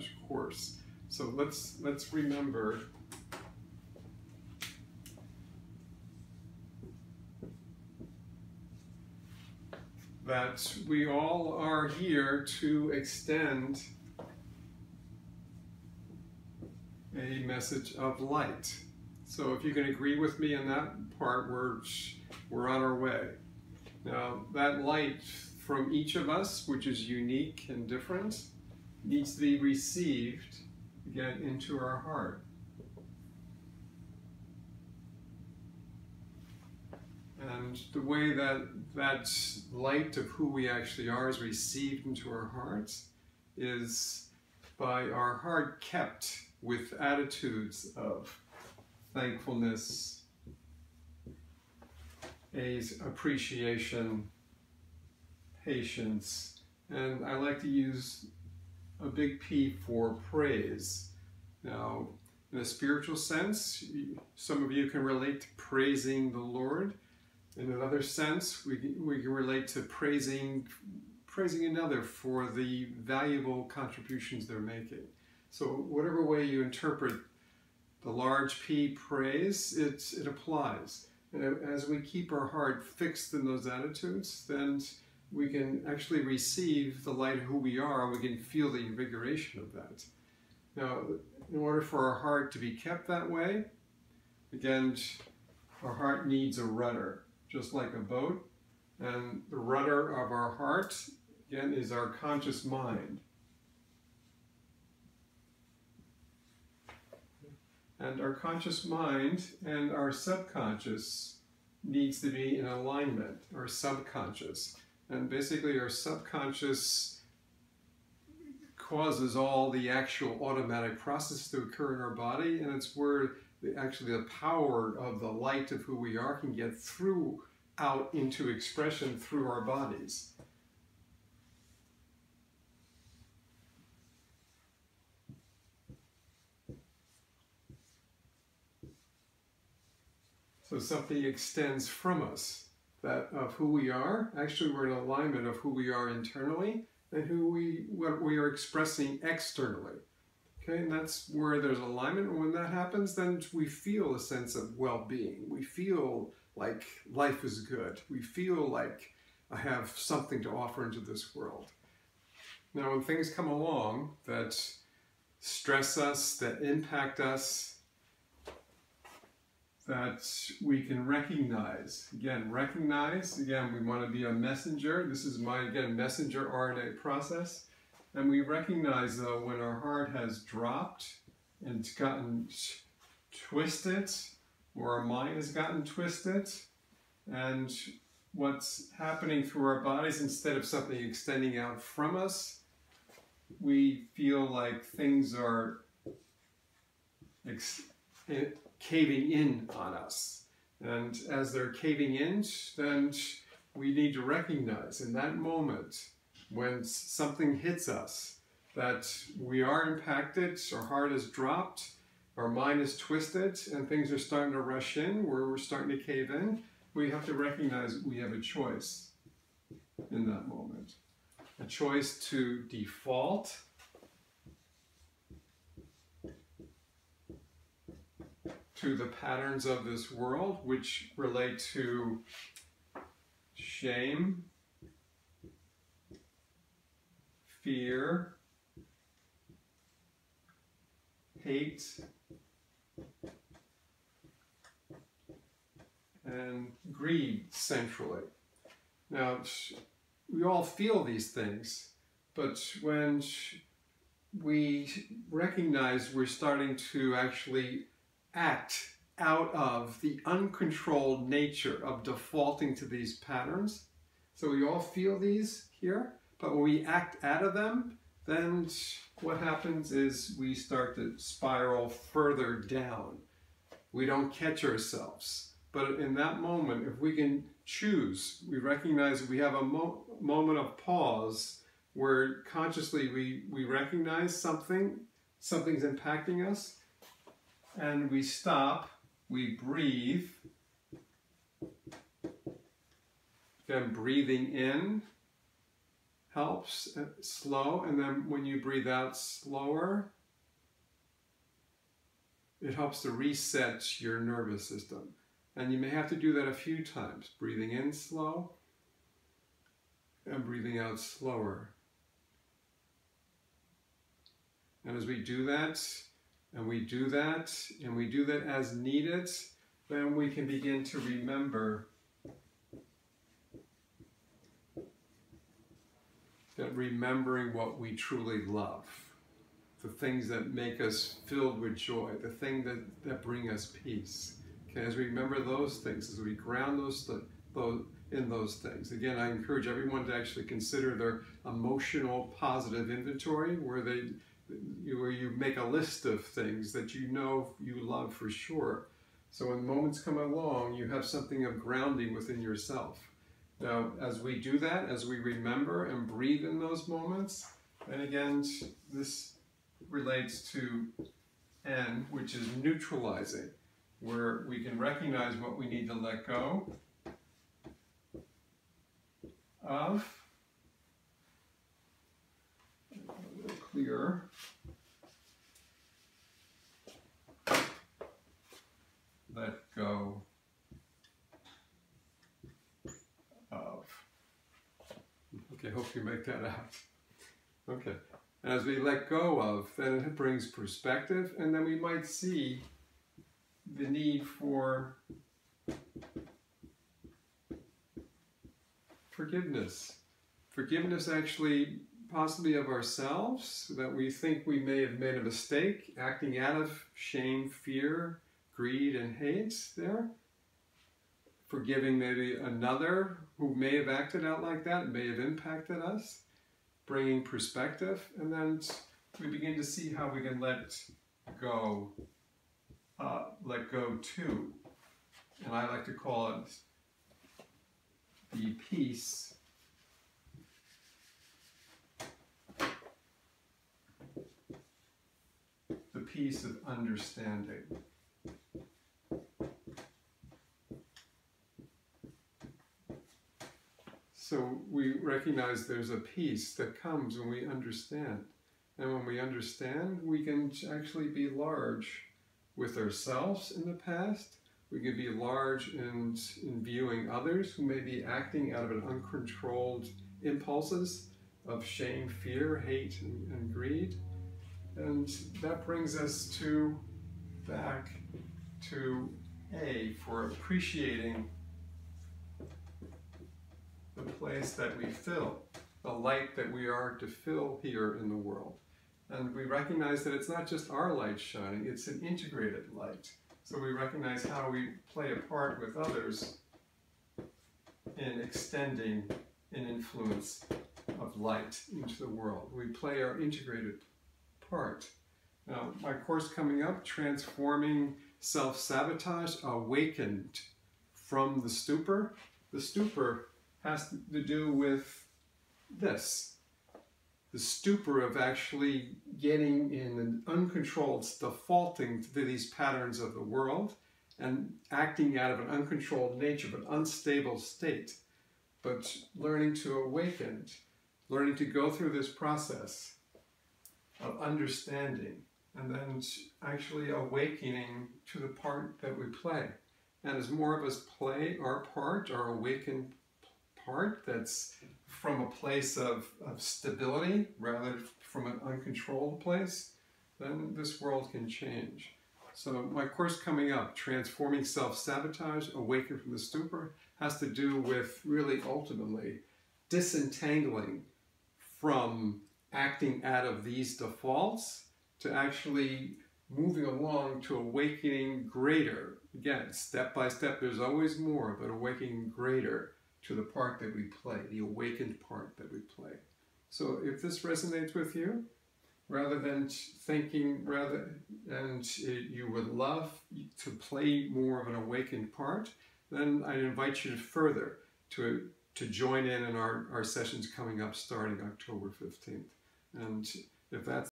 massage course. So let's remember that we all are here to extend a message of light. So if you can agree with me on that part, we're on our way. Now that light from each of us, which is unique and different, needs to be received again into our heart. And the way that that light of who we actually are is received into our hearts is by our heart kept with attitudes of thankfulness, appreciation, patience, and I like to use a big P for praise. Now, in a spiritual sense, some of you can relate to praising the Lord. In another sense, we can relate to praising another for the valuable contributions they're making. So whatever way you interpret the large P praise, it applies. And as we keep our heart fixed in those attitudes, then we can actually receive the light of who we are, and we can feel the invigoration of that. Now, in order for our heart to be kept that way, again, our heart needs a rudder, just like a boat. And the rudder of our heart, again, is our conscious mind. And our conscious mind and our subconscious needs to be in alignment, our subconscious. And basically our subconscious causes all the actual automatic processes to occur in our body, and it's where actually the power of the light of who we are can get out into expression through our bodies. So something extends from us, that of who we are. Actually, we're in alignment of who we are internally and what we are expressing externally. Okay, and that's where there's alignment. And when that happens, then we feel a sense of well-being. We feel like life is good. We feel like I have something to offer into this world. Now, when things come along that stress us, that impact us, that we can recognize. Again, we want to be a messenger. This is my, again, messenger RNA process. And we recognize, though, when our heart has dropped and it's gotten twisted, or our mind has gotten twisted, and what's happening through our bodies, instead of something extending out from us, we feel like things are caving in on us. And as they're caving in, then we need to recognize in that moment when something hits us that we are impacted, our heart has dropped, our mind is twisted, and things are starting to rush in, where we're starting to cave in. We have to recognize we have a choice in that moment. A choice to default to the patterns of this world, which relate to shame, fear, hate, and greed centrally. Now, we all feel these things, but when we recognize we're starting to actually act out of the uncontrolled nature of defaulting to these patterns. So we all feel these here, but when we act out of them, then what happens is we start to spiral further down. We don't catch ourselves. But in that moment, if we can choose, we recognize we have a moment of pause where consciously we recognize something's impacting us, and we stop, we breathe, then breathing in helps, slow, and then when you breathe out slower, it helps to reset your nervous system. And you may have to do that a few times, breathing in slow and breathing out slower. And as we do that, and we do that, and we do that as needed, then we can begin to remember that remembering what we truly love, the things that make us filled with joy, the things that bring us peace. Okay, as we remember those things, as we ground those in those things. Again, I encourage everyone to actually consider their emotional positive inventory, where you make a list of things that you know you love for sure. So when moments come along, you have something of grounding within yourself. Now, as we do that, as we remember and breathe in those moments, and again, this relates to N, which is neutralizing, where we can recognize what we need to let go of. A little clearer. Let go of. Okay, hope you make that out. Okay, and as we let go of, then it brings perspective, and then we might see the need for forgiveness. Forgiveness actually possibly of ourselves, that we think we may have made a mistake, acting out of shame, fear, greed, and hate there. Forgiving maybe another who may have acted out like that, may have impacted us. Bringing perspective, and then we begin to see how we can let go to. And I like to call it the peace of understanding. So we recognize there's a peace that comes when we understand. And when we understand, we can actually be large with ourselves in the past. We can be large in viewing others who may be acting out of an uncontrolled impulses of shame, fear, hate, and greed. And that brings us back to A, for appreciating the place that we fill, the light that we are to fill here in the world. And we recognize that it's not just our light shining, it's an integrated light. So we recognize how we play a part with others in extending an influence of light into the world. We play our integrated part. Now, my course coming up, Transforming Self-Sabotage, Awakened from the Stupor. The stupor has to do with this. The stupor of actually getting in an uncontrolled, defaulting to these patterns of the world and acting out of an uncontrolled nature, but unstable state. But learning to awaken, learning to go through this process of understanding, and then actually awakening to the part that we play. And as more of us play our part, our awakened part, that's from a place of stability rather from an uncontrolled place, then this world can change. So my course coming up, Transforming Self-Sabotage, Awaken from the Stupor, has to do with really ultimately disentangling from acting out of these defaults to actually moving along to awakening greater. Again, step by step, there's always more, but awakening greater to the part that we play, the awakened part that we play. So if this resonates with you, rather than thinking, you would love to play more of an awakened part, then I invite you to join in our sessions coming up starting October 15th. And if that's